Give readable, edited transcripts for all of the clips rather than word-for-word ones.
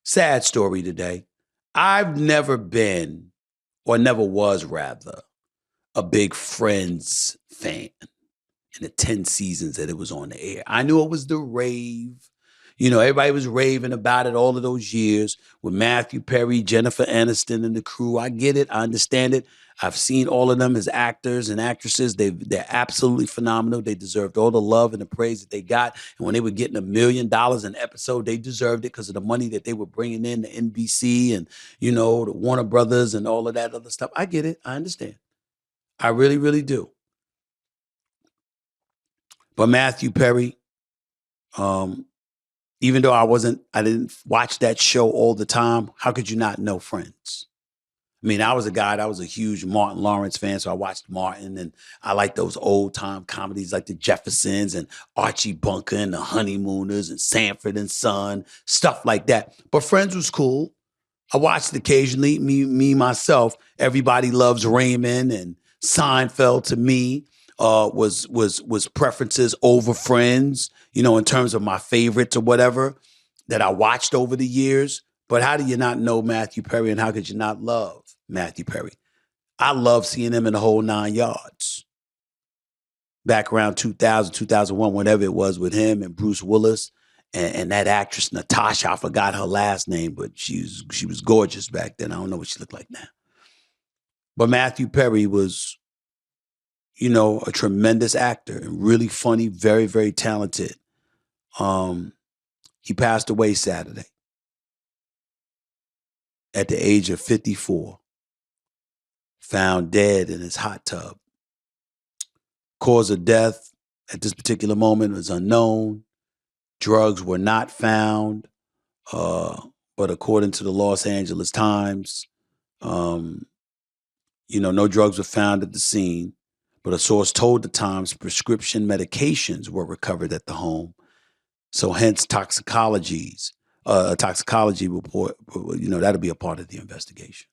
Sad story today. I've never been, or never was rather, a big Friends fan in the 10 seasons that it was on the air. I knew it was the rave. You know, everybody was raving about it all of those years with Matthew Perry, Jennifer Aniston, and the crew. I get it. I understand it. I've seen all of them as actors and actresses. They're absolutely phenomenal. They deserved all the love and the praise that they got. And when they were getting $1 million an episode, they deserved it because of the money that they were bringing in, the NBC and, you know, the Warner Brothers and all of that other stuff. I get it. I understand. I really, really do. But Matthew Perry, even though I didn't watch that show all the time, how could you not know Friends? I mean, I was a huge Martin Lawrence fan, so I watched Martin, and I like those old time comedies like the Jeffersons and Archie Bunker and the Honeymooners and Sanford and Son, stuff like that. But Friends was cool. I watched it occasionally. Myself, Everybody Loves Raymond and Seinfeld to me was preferences over Friends, you know, in terms of my favorites or whatever that I watched over the years. But how do you not know Matthew Perry, and how could you not love Matthew Perry? I love seeing him in the whole 9 yards. Back around 2000, 2001, whatever it was, with him and Bruce Willis and that actress Natasha. I forgot her last name, but she was gorgeous back then. I don't know what she looked like now. But Matthew Perry was, you know, a tremendous actor and really funny, very, very talented. He passed away Saturday at the age of 54, found dead in his hot tub. Cause of death at this particular moment was unknown. Drugs were not found, but according to the Los Angeles Times, you know, no drugs were found at the scene. But a source told the Times prescription medications were recovered at the home. So hence toxicology report, you know, that'll be a part of the investigation.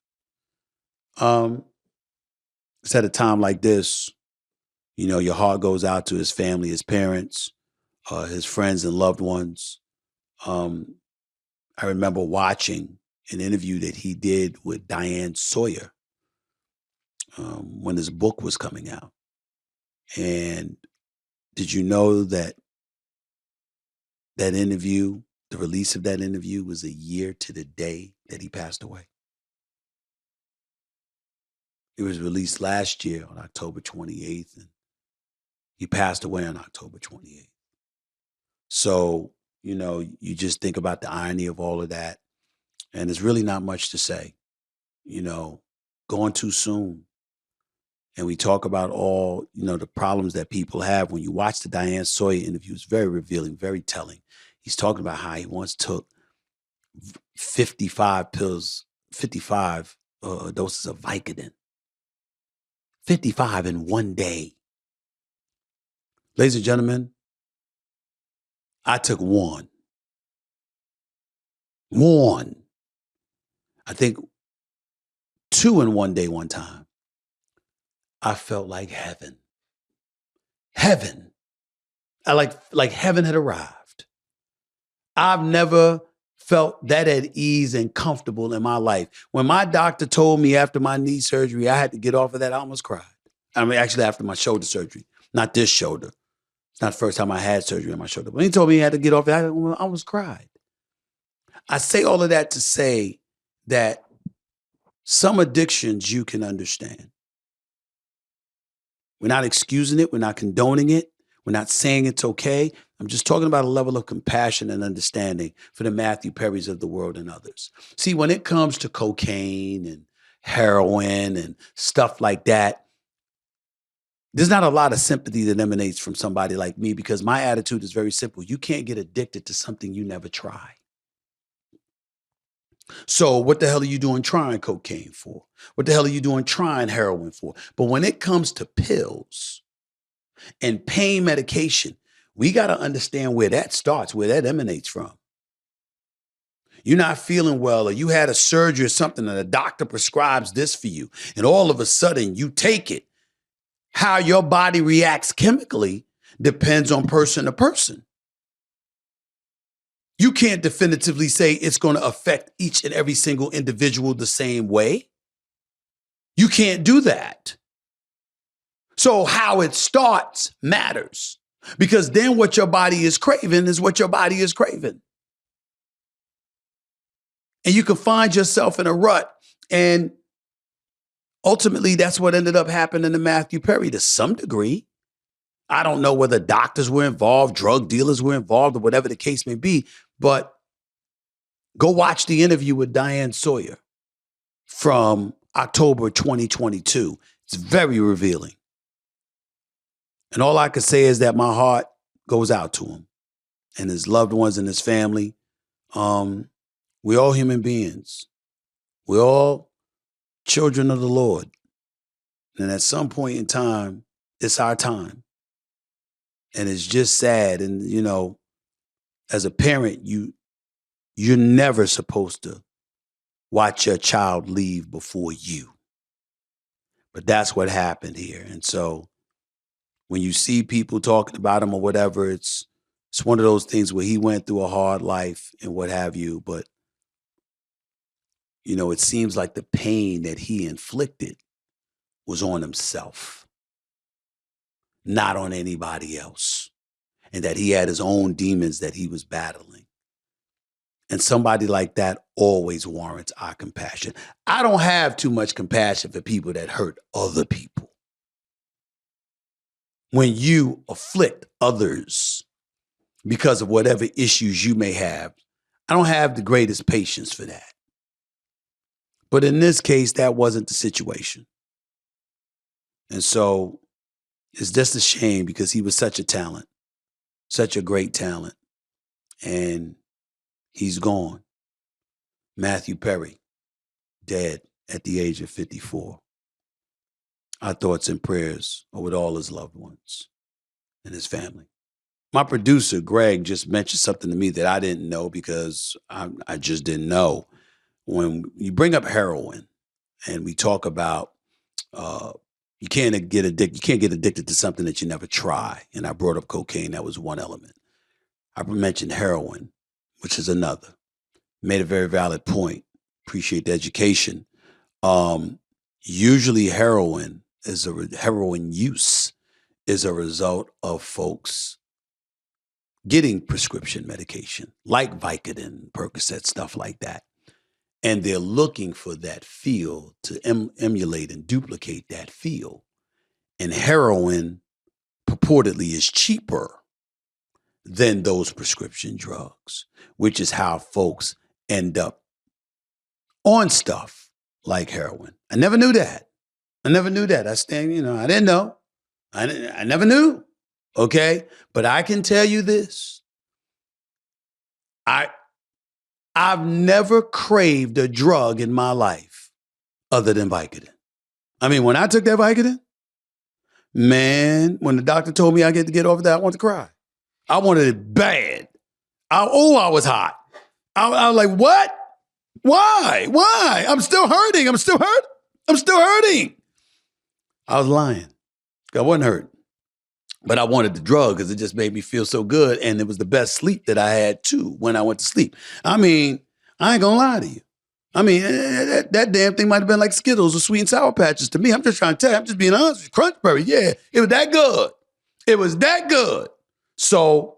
It's at a time like this, you know, your heart goes out to his family, his parents, his friends and loved ones. I remember watching an interview that he did with Diane Sawyer when his book was coming out. And did you know that interview, the release of that interview, was a year to the day that he passed away? It was released last year on October 28th, and he passed away on October 28th. So, you know, you just think about the irony of all of that, and there's really not much to say. You know, gone too soon. And we talk about all, you know, the problems that people have. When you watch the Diane Sawyer interview, it's very revealing, very telling. He's talking about how he once took 55 doses of Vicodin. 55 in one day. Ladies and gentlemen, I took one. I think 2 in one day one time. I felt like heaven. Heaven. I like heaven had arrived. I've never felt that at ease and comfortable in my life. When my doctor told me after my knee surgery I had to get off of that, I almost cried. I mean, actually after my shoulder surgery, not this shoulder. It's not the first time I had surgery on my shoulder. When he told me he had to get off that, I almost cried. I say all of that to say that some addictions you can understand. We're not excusing it. We're not condoning it. We're not saying it's okay. I'm just talking about a level of compassion and understanding for the Matthew Perrys of the world and others. See, when it comes to cocaine and heroin and stuff like that, there's not a lot of sympathy that emanates from somebody like me, because my attitude is very simple. You can't get addicted to something you never try. So what the hell are you doing trying cocaine for? What the hell are you doing trying heroin for? But when it comes to pills and pain medication, we got to understand where that starts, where that emanates from. You're not feeling well, or you had a surgery or something, and a doctor prescribes this for you, and all of a sudden you take it. How your body reacts chemically depends on person to person. You can't definitively say it's going to affect each and every single individual the same way. You can't do that. So how it starts matters, because then what your body is craving is what your body is craving. And you can find yourself in a rut. And ultimately, that's what ended up happening to Matthew Perry to some degree. I don't know whether doctors were involved, drug dealers were involved, or whatever the case may be, but go watch the interview with Diane Sawyer from October 2022. It's very revealing. And all I can say is that my heart goes out to him and his loved ones and his family. We're all human beings. We're all children of the Lord. And at some point in time, it's our time. And it's just sad. And, you know, as a parent, you're never supposed to watch your child leave before you. But that's what happened here. And so when you see people talking about him or whatever, it's one of those things where he went through a hard life and what have you. But, you know, it seems like the pain that he inflicted was on himself, not on anybody else. And that he had his own demons that he was battling. And somebody like that always warrants our compassion. I don't have too much compassion for people that hurt other people. When you afflict others because of whatever issues you may have, I don't have the greatest patience for that. But in this case, that wasn't the situation. And so it's just a shame because he was such a talent, such a great talent. And he's gone. Matthew Perry, dead at the age of 54. Our thoughts and prayers are with all his loved ones and his family. My producer, Greg, just mentioned something to me that I didn't know because I just didn't know. When you bring up heroin and we talk about you can't get addicted to something that you never try. And I brought up cocaine. That was one element. I mentioned heroin, which is another. Made a very valid point. Appreciate the education. Usually heroin use is a result of folks getting prescription medication like Vicodin, Percocet, stuff like that. And they're looking for that feel to emulate and duplicate that feel. And heroin purportedly is cheaper than those prescription drugs, which is how folks end up on stuff like heroin. I never knew that. I didn't know. I never knew. Okay. But I can tell you this. I've never craved a drug in my life other than Vicodin. I mean, when I took that Vicodin, man, when the doctor told me I get to get over that, I wanted to cry. I wanted it bad. I was hot. I was like, what? Why? I'm still hurting. I'm still hurting. I was lying. I wasn't hurt. But I wanted the drug because it just made me feel so good. And it was the best sleep that I had, too, when I went to sleep. I mean, I ain't going to lie to you. I mean, that damn thing might have been like Skittles or Sweet and Sour Patches to me. I'm just trying to tell you. I'm just being honest with you. Crunchberry, yeah, it was that good. It was that good. So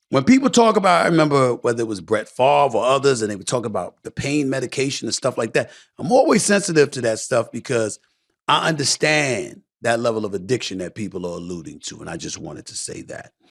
when people talk about, I remember whether it was Brett Favre or others, and they would talk about the pain medication and stuff like that. I'm always sensitive to that stuff because I understand that level of addiction that people are alluding to. And I just wanted to say that.